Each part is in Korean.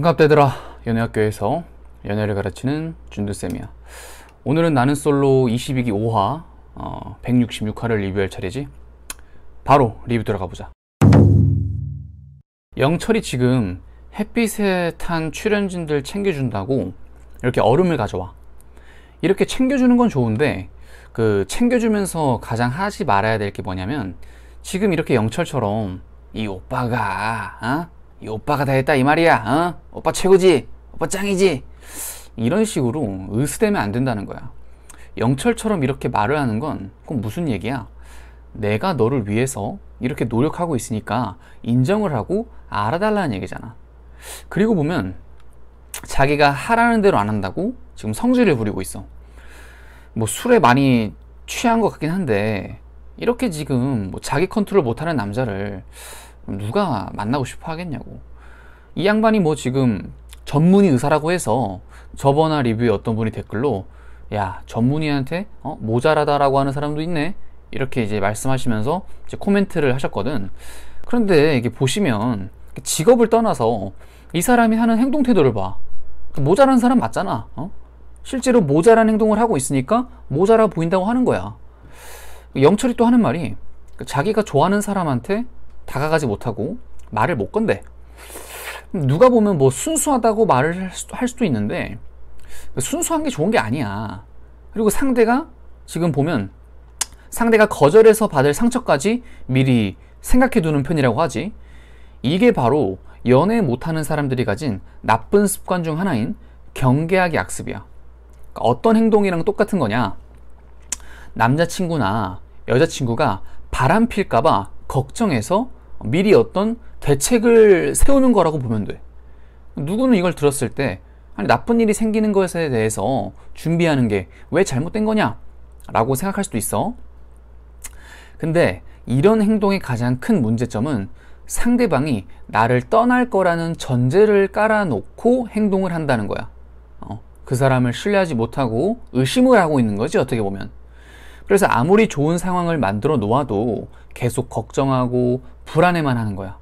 반갑대들아. 연애학교에서 연애를 가르치는 준두쌤이야. 오늘은 나는 솔로 22기 5화 166화를 리뷰할 차례지. 바로 리뷰 들어가보자. 영철이 지금 햇빛에 탄 출연진들 챙겨준다고 이렇게 얼음을 가져와. 이렇게 챙겨주는 건 좋은데 그 챙겨주면서 가장 하지 말아야 될 게 뭐냐면, 지금 이렇게 영철처럼 이 오빠가 이 오빠가 다 했다 이 말이야, 오빠 최고지, 오빠 짱이지, 이런 식으로 으스대면 안 된다는 거야. 영철처럼 이렇게 말을 하는 건 그건 무슨 얘기야? 내가 너를 위해서 이렇게 노력하고 있으니까 인정을 하고 알아달라는 얘기잖아. 그리고 보면 자기가 하라는 대로 안 한다고 지금 성질을 부리고 있어. 뭐 술에 많이 취한 것 같긴 한데, 이렇게 지금 뭐 자기 컨트롤 못하는 남자를 누가 만나고 싶어 하겠냐고. 이 양반이 뭐 지금 전문의 의사라고 해서 저번화 리뷰에 어떤 분이 댓글로 야, 전문의한테 모자라다라고 하는 사람도 있네, 이렇게 이제 말씀하시면서 이제 코멘트를 하셨거든. 그런데 이게 보시면 직업을 떠나서 이 사람이 하는 행동 태도를 봐. 모자란 사람 맞잖아. 실제로 모자란 행동을 하고 있으니까 모자라 보인다고 하는 거야. 영철이 또 하는 말이 자기가 좋아하는 사람한테 다가가지 못하고 말을 못 건대. 누가 보면 뭐 순수하다고 말을 할 수도 있는데 순수한 게 좋은 게 아니야. 그리고 상대가 지금 보면 상대가 거절해서 받을 상처까지 미리 생각해 두는 편이라고 하지. 이게 바로 연애 못하는 사람들이 가진 나쁜 습관 중 하나인 경계하기 악습이야. 그러니까 어떤 행동이랑 똑같은 거냐, 남자친구나 여자친구가 바람 필까봐 걱정해서 미리 어떤 대책을 세우는 거라고 보면 돼. 누구는 이걸 들었을 때 아니, 나쁜 일이 생기는 것에 대해서 준비하는 게 왜 잘못된 거냐 라고 생각할 수도 있어. 근데 이런 행동의 가장 큰 문제점은 상대방이 나를 떠날 거라는 전제를 깔아놓고 행동을 한다는 거야. 그 사람을 신뢰하지 못하고 의심을 하고 있는 거지, 어떻게 보면. 그래서 아무리 좋은 상황을 만들어 놓아도 계속 걱정하고 불안해만 하는 거야.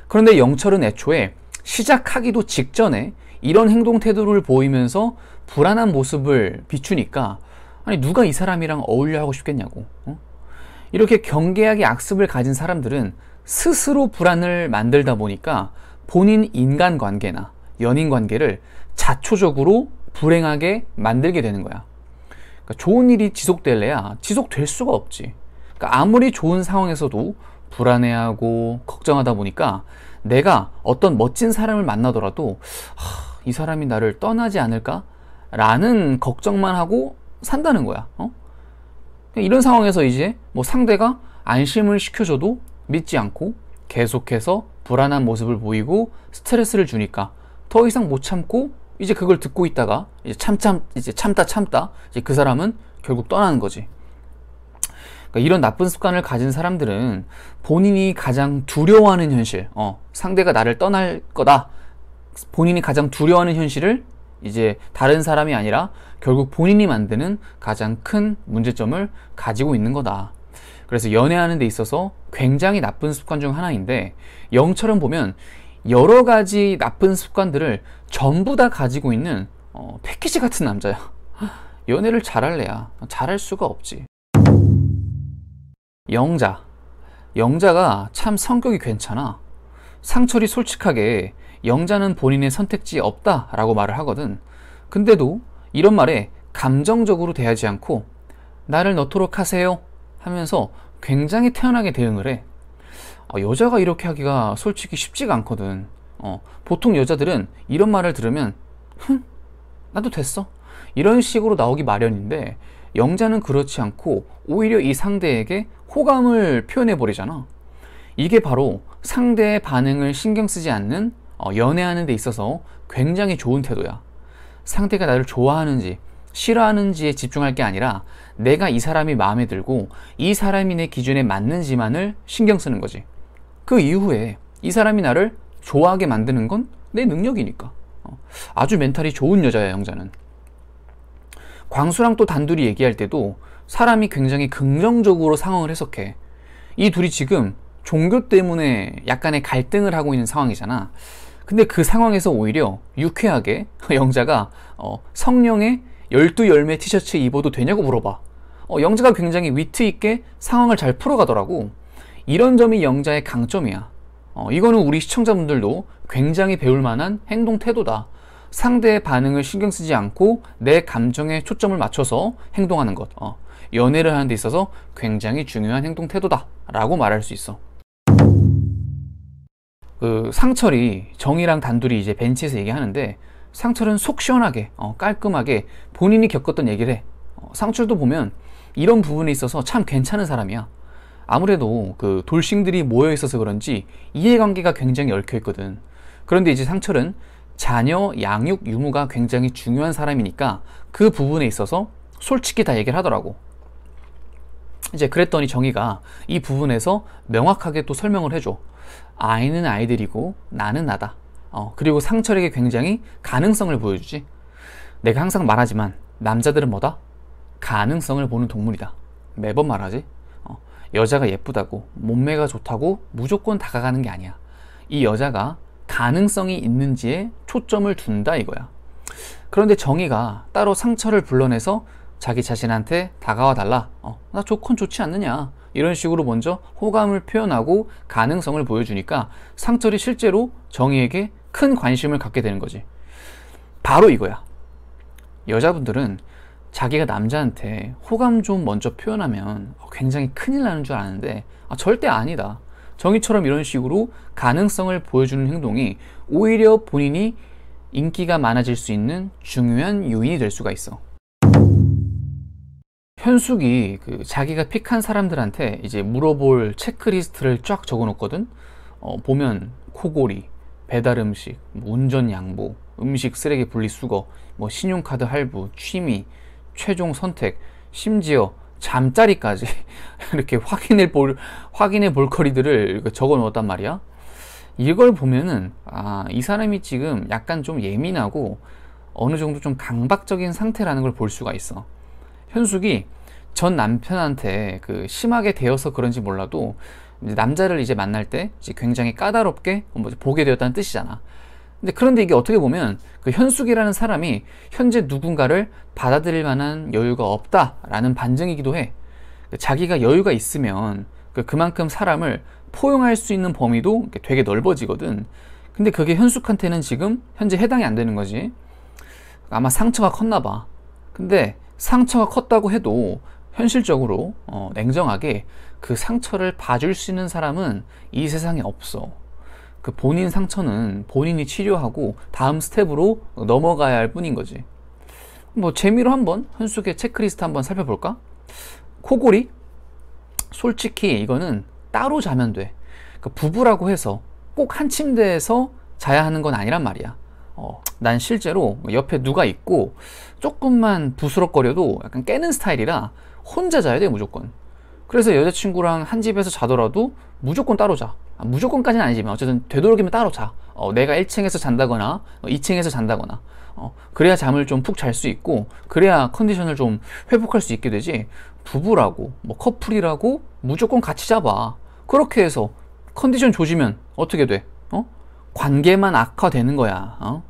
그런데 영철은 애초에 시작하기도 직전에 이런 행동 태도를 보이면서 불안한 모습을 비추니까 아니, 누가 이 사람이랑 어울려 하고 싶겠냐고. 이렇게 경계하기 악습을 가진 사람들은 스스로 불안을 만들다 보니까 본인 인간관계나 연인관계를 자초적으로 불행하게 만들게 되는 거야. 그러니까 좋은 일이 지속될래야 지속될 수가 없지. 그러니까 아무리 좋은 상황에서도 불안해하고 걱정하다 보니까 내가 어떤 멋진 사람을 만나더라도 이 사람이 나를 떠나지 않을까? 라는 걱정만 하고 산다는 거야. 이런 상황에서 이제 뭐 상대가 안심을 시켜줘도 믿지 않고 계속해서 불안한 모습을 보이고 스트레스를 주니까 더 이상 못 참고 이제 그걸 듣고 있다가 이제 참다 이제 그 사람은 결국 떠나는 거지. 그러니까 이런 나쁜 습관을 가진 사람들은 본인이 가장 두려워하는 현실, 상대가 나를 떠날 거다, 본인이 가장 두려워하는 현실을 이제 다른 사람이 아니라 결국 본인이 만드는 가장 큰 문제점을 가지고 있는 거다. 그래서 연애하는 데 있어서 굉장히 나쁜 습관 중 하나인데, 영처럼 보면 여러 가지 나쁜 습관들을 전부 다 가지고 있는 패키지 같은 남자야. 연애를 잘할래야 잘할 수가 없지. 영자가 참 성격이 괜찮아. 상철이 솔직하게 영자는 본인의 선택지에 없다 라고 말을 하거든. 근데도 이런 말에 감정적으로 대하지 않고 나를 넣도록 하세요 하면서 굉장히 태연하게 대응을 해. 여자가 이렇게 하기가 솔직히 쉽지가 않거든. 보통 여자들은 이런 말을 들으면 나도 됐어, 이런 식으로 나오기 마련인데, 영자는 그렇지 않고 오히려 이 상대에게 호감을 표현해 버리잖아. 이게 바로 상대의 반응을 신경 쓰지 않는 연애하는 데 있어서 굉장히 좋은 태도야. 상대가 나를 좋아하는지 싫어하는지에 집중할 게 아니라 내가 이 사람이 마음에 들고 이 사람이 내 기준에 맞는지만을 신경 쓰는 거지. 그 이후에 이 사람이 나를 좋아하게 만드는 건 내 능력이니까. 아주 멘탈이 좋은 여자야, 영자는. 광수랑 또 단둘이 얘기할 때도 사람이 굉장히 긍정적으로 상황을 해석해. 이 둘이 지금 종교 때문에 약간의 갈등을 하고 있는 상황이잖아. 근데 그 상황에서 오히려 유쾌하게 영자가 성령의 12열매 티셔츠 입어도 되냐고 물어봐. 영자가 굉장히 위트 있게 상황을 잘 풀어가더라고. 이런 점이 영자의 강점이야. 이거는 우리 시청자분들도 굉장히 배울 만한 행동 태도다. 상대의 반응을 신경 쓰지 않고 내 감정에 초점을 맞춰서 행동하는 것. 연애를 하는 데 있어서 굉장히 중요한 행동 태도다 라고 말할 수 있어. 그 상철이 정이랑 단둘이 이제 벤치에서 얘기하는데, 상철은 속 시원하게 깔끔하게 본인이 겪었던 얘기를 해. 상철도 보면 이런 부분에 있어서 참 괜찮은 사람이야. 아무래도 그 돌싱들이 모여 있어서 그런지 이해관계가 굉장히 얽혀 있거든. 그런데 이제 상철은 자녀 양육 유무가 굉장히 중요한 사람이니까 그 부분에 있어서 솔직히 다 얘기를 하더라고. 이제 그랬더니 정의가 이 부분에서 명확하게 또 설명을 해줘. 아이는 아이들이고 나는 나다. 그리고 상철에게 굉장히 가능성을 보여주지. 내가 항상 말하지만 남자들은 뭐다? 가능성을 보는 동물이다. 매번 말하지. 여자가 예쁘다고 몸매가 좋다고 무조건 다가가는 게 아니야. 이 여자가 가능성이 있는지에 초점을 둔다 이거야. 그런데 정의가 따로 상철을 불러내서 자기 자신한테 다가와 달라. 나 좋건 좋지 않느냐. 이런 식으로 먼저 호감을 표현하고 가능성을 보여주니까 상철이 실제로 정의에게 큰 관심을 갖게 되는 거지. 바로 이거야. 여자분들은 자기가 남자한테 호감 좀 먼저 표현하면 굉장히 큰일 나는 줄 아는데 절대 아니다. 정의처럼 이런 식으로 가능성을 보여주는 행동이 오히려 본인이 인기가 많아질 수 있는 중요한 요인이 될 수가 있어. 현숙이 자기가 픽한 사람들한테 이제 물어볼 체크리스트를 쫙 적어 놓거든. 보면 코골이, 배달음식, 운전 양보, 음식 쓰레기 분리수거, 신용카드 할부, 취미, 최종 선택, 심지어 잠자리까지 이렇게 확인해 볼 거리들을 적어 놓았단 말이야. 이걸 보면은 이 사람이 지금 약간 좀 예민하고 어느 정도 좀 강박적인 상태라는 걸 볼 수가 있어. 현숙이 전 남편한테 심하게 대여서 그런지 몰라도 남자를 이제 만날 때 이제 굉장히 까다롭게 보게 되었다는 뜻이잖아. 그런데 이게 어떻게 보면 현숙이라는 사람이 현재 누군가를 받아들일 만한 여유가 없다라는 반증이기도 해. 자기가 여유가 있으면 그만큼 사람을 포용할 수 있는 범위도 되게 넓어지거든. 근데 그게 현숙한테는 지금 현재 해당이 안 되는 거지. 아마 상처가 컸나 봐. 근데 상처가 컸다고 해도 현실적으로 냉정하게 그 상처를 봐줄 수 있는 사람은 이 세상에 없어. 본인 상처는 본인이 치료하고 다음 스텝으로 넘어가야 할 뿐인 거지. 재미로 한번 현숙의 체크리스트 한번 살펴볼까? 코골이? 솔직히 이거는 따로 자면 돼. 부부라고 해서 꼭 한 침대에서 자야 하는 건 아니란 말이야. 난 실제로 옆에 누가 있고 조금만 부스럭거려도 약간 깨는 스타일이라 혼자 자야 돼, 무조건. 그래서 여자친구랑 한 집에서 자더라도 무조건 따로 자. 무조건까지는 아니지만 어쨌든 되도록이면 따로 자. 내가 1층에서 잔다거나 2층에서 잔다거나 그래야 잠을 좀 푹 잘 수 있고, 그래야 컨디션을 좀 회복할 수 있게 되지. 부부라고 커플이라고 무조건 같이 자봐. 그렇게 해서 컨디션 좋아지면 어떻게 돼? 관계만 악화되는 거야.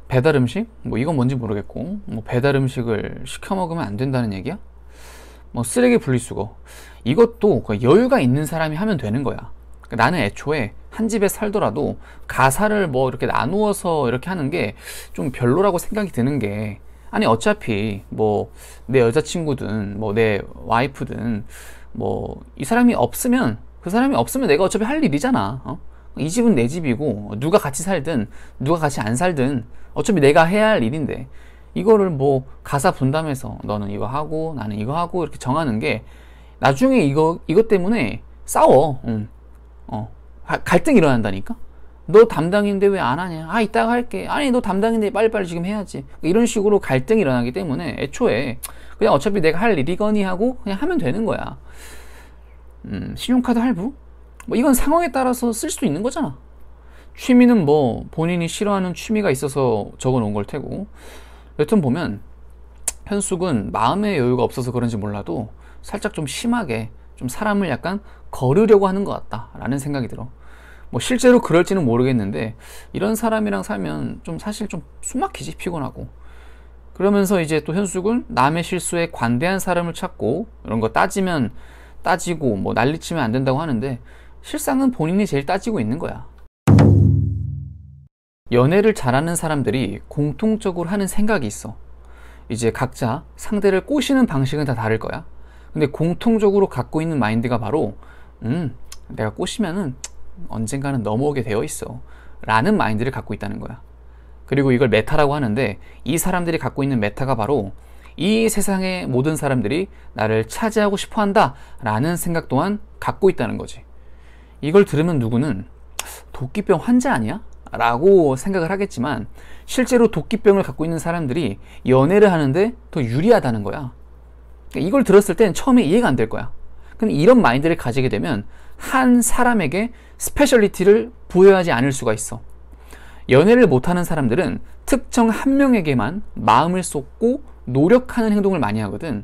배달 음식? 이건 뭔지 모르겠고, 배달 음식을 시켜 먹으면 안 된다는 얘기야? 쓰레기 분리수거, 이것도 여유가 있는 사람이 하면 되는 거야. 나는 애초에 한 집에 살더라도 가사를 이렇게 나누어서 이렇게 하는 게 좀 별로라고 생각이 드는 게, 아니 어차피 내 여자친구든 내 와이프든 이 사람이 없으면 내가 어차피 할 일이잖아. 이 집은 내 집이고 누가 같이 살든 누가 같이 안 살든 어차피 내가 해야 할 일인데, 이거를 가사 분담해서 너는 이거 하고 나는 이거 하고 이렇게 정하는 게 나중에 이것 때문에 싸워. 갈등이 일어난다니까. 너 담당인데 왜 안 하냐? 이따가 할게. 아니 너 담당인데 빨리빨리 지금 해야지. 이런 식으로 갈등이 일어나기 때문에 애초에 그냥 어차피 내가 할 일이거니 하고 그냥 하면 되는 거야. 신용카드 할부? 이건 상황에 따라서 쓸 수도 있는 거잖아. 취미는 본인이 싫어하는 취미가 있어서 적어 놓은 걸 테고. 여튼 보면 현숙은 마음의 여유가 없어서 그런지 몰라도 살짝 좀 심하게 좀 사람을 약간 거르려고 하는 것 같다 라는 생각이 들어. 뭐 실제로 그럴지는 모르겠는데 이런 사람이랑 살면 좀 사실 좀 숨막히지, 피곤하고. 그러면서 이제 또 현숙은 남의 실수에 관대한 사람을 찾고 이런 거 따지면 따지고 뭐 난리치면 안 된다고 하는데 실상은 본인이 제일 따지고 있는 거야. 연애를 잘하는 사람들이 공통적으로 하는 생각이 있어. 이제 각자 상대를 꼬시는 방식은 다 다를 거야. 근데 공통적으로 갖고 있는 마인드가 바로 내가 꼬시면은 언젠가는 넘어오게 되어 있어 라는 마인드를 갖고 있다는 거야. 그리고 이걸 메타라고 하는데 이 사람들이 갖고 있는 메타가 바로 이 세상의 모든 사람들이 나를 차지하고 싶어 한다 라는 생각 또한 갖고 있다는 거지. 이걸 들으면 누구는 도끼병 환자 아니야? 라고 생각을 하겠지만 실제로 도끼병을 갖고 있는 사람들이 연애를 하는데 더 유리하다는 거야. 이걸 들었을 땐 처음에 이해가 안 될 거야. 근데 이런 마인드를 가지게 되면 한 사람에게 스페셜리티를 부여하지 않을 수가 있어. 연애를 못하는 사람들은 특정 한 명에게만 마음을 쏟고 노력하는 행동을 많이 하거든.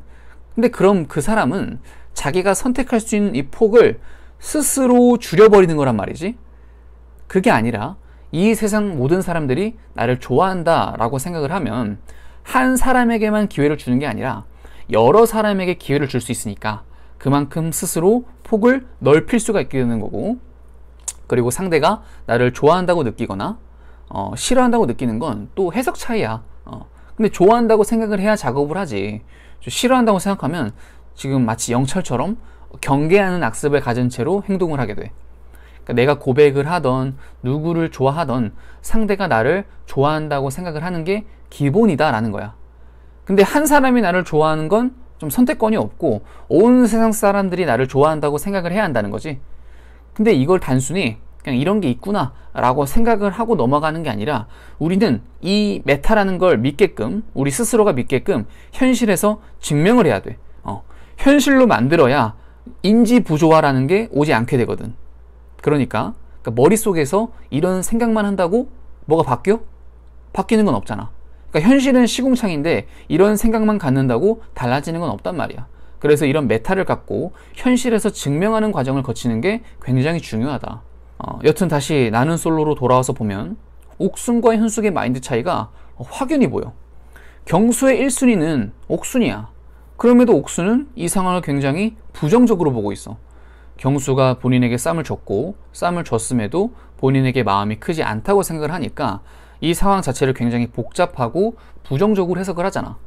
근데 그럼 그 사람은 자기가 선택할 수 있는 이 폭을 스스로 줄여버리는 거란 말이지. 그게 아니라 이 세상 모든 사람들이 나를 좋아한다 라고 생각을 하면 한 사람에게만 기회를 주는 게 아니라 여러 사람에게 기회를 줄 수 있으니까 그만큼 스스로 폭을 넓힐 수가 있게 되는 거고, 그리고 상대가 나를 좋아한다고 느끼거나 싫어한다고 느끼는 건 또 해석 차이야. 근데 좋아한다고 생각을 해야 작업을 하지. 싫어한다고 생각하면 지금 마치 영철처럼 경계하는 악습을 가진 채로 행동을 하게 돼. 그러니까 내가 고백을 하던 누구를 좋아하던 상대가 나를 좋아한다고 생각을 하는 게 기본이다 라는 거야. 근데 한 사람이 나를 좋아하는 건 좀 선택권이 없고 온 세상 사람들이 나를 좋아한다고 생각을 해야 한다는 거지. 근데 이걸 단순히 그냥 이런 게 있구나 라고 생각을 하고 넘어가는 게 아니라 우리는 이 메타라는 걸 믿게끔, 우리 스스로가 믿게끔 현실에서 증명을 해야 돼. 현실로 만들어야 인지 부조화라는 게 오지 않게 되거든. 그러니까 머릿속에서 이런 생각만 한다고 뭐가 바뀌어? 바뀌는 건 없잖아. 그러니까 현실은 시궁창인데 이런 생각만 갖는다고 달라지는 건 없단 말이야. 그래서 이런 메타를 갖고 현실에서 증명하는 과정을 거치는 게 굉장히 중요하다. 여튼 다시 나는 솔로로 돌아와서 보면 옥순과 현숙의 마인드 차이가 확연히 보여. 경수의 1순위는 옥순이야. 그럼에도 옥순은 이 상황을 굉장히 부정적으로 보고 있어. 경수가 본인에게 쌈을 줬고 쌈을 줬음에도 본인에게 마음이 크지 않다고 생각을 하니까 이 상황 자체를 굉장히 복잡하고 부정적으로 해석을 하잖아.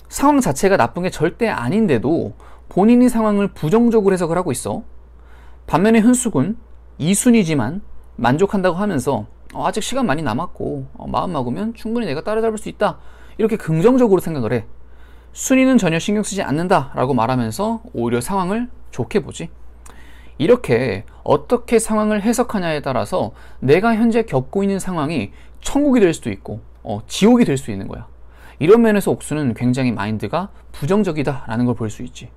상황 자체가 나쁜 게 절대 아닌데도 본인이 상황을 부정적으로 해석을 하고 있어. 반면에 현숙은 2순위지만 만족한다고 하면서 아직 시간 많이 남았고 마음 먹으면 충분히 내가 따라잡을 수 있다 이렇게 긍정적으로 생각을 해. 순위는 전혀 신경 쓰지 않는다 라고 말하면서 오히려 상황을 좋게 보지. 이렇게 어떻게 상황을 해석하냐에 따라서 내가 현재 겪고 있는 상황이 천국이 될 수도 있고 지옥이 될 수 있는 거야. 이런 면에서 옥수는 굉장히 마인드가 부정적이다 라는 걸 볼 수 있지.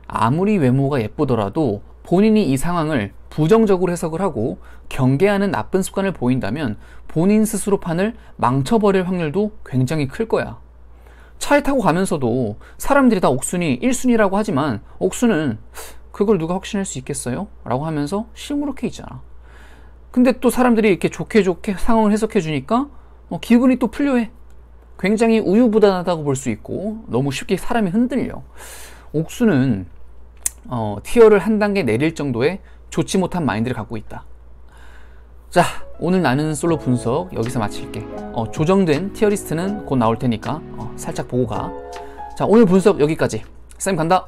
아무리 외모가 예쁘더라도 본인이 이 상황을 부정적으로 해석을 하고 경계하는 나쁜 습관을 보인다면 본인 스스로 판을 망쳐버릴 확률도 굉장히 클 거야. 차에 타고 가면서도 사람들이 다 옥순이 1순위라고 하지만 옥순은 그걸 누가 확신할 수 있겠어요? 라고 하면서 시무룩해 있잖아. 근데 또 사람들이 이렇게 좋게 상황을 해석해 주니까 기분이 또 풀려해. 굉장히 우유부단하다고 볼 수 있고 너무 쉽게 사람이 흔들려. 옥수는 티어를 한 단계 내릴 정도의 좋지 못한 마인드를 갖고 있다. 자, 오늘 나는 솔로 분석 여기서 마칠게. 조정된 티어리스트는 곧 나올 테니까 살짝 보고 가. 자, 오늘 분석 여기까지. 쌤 간다.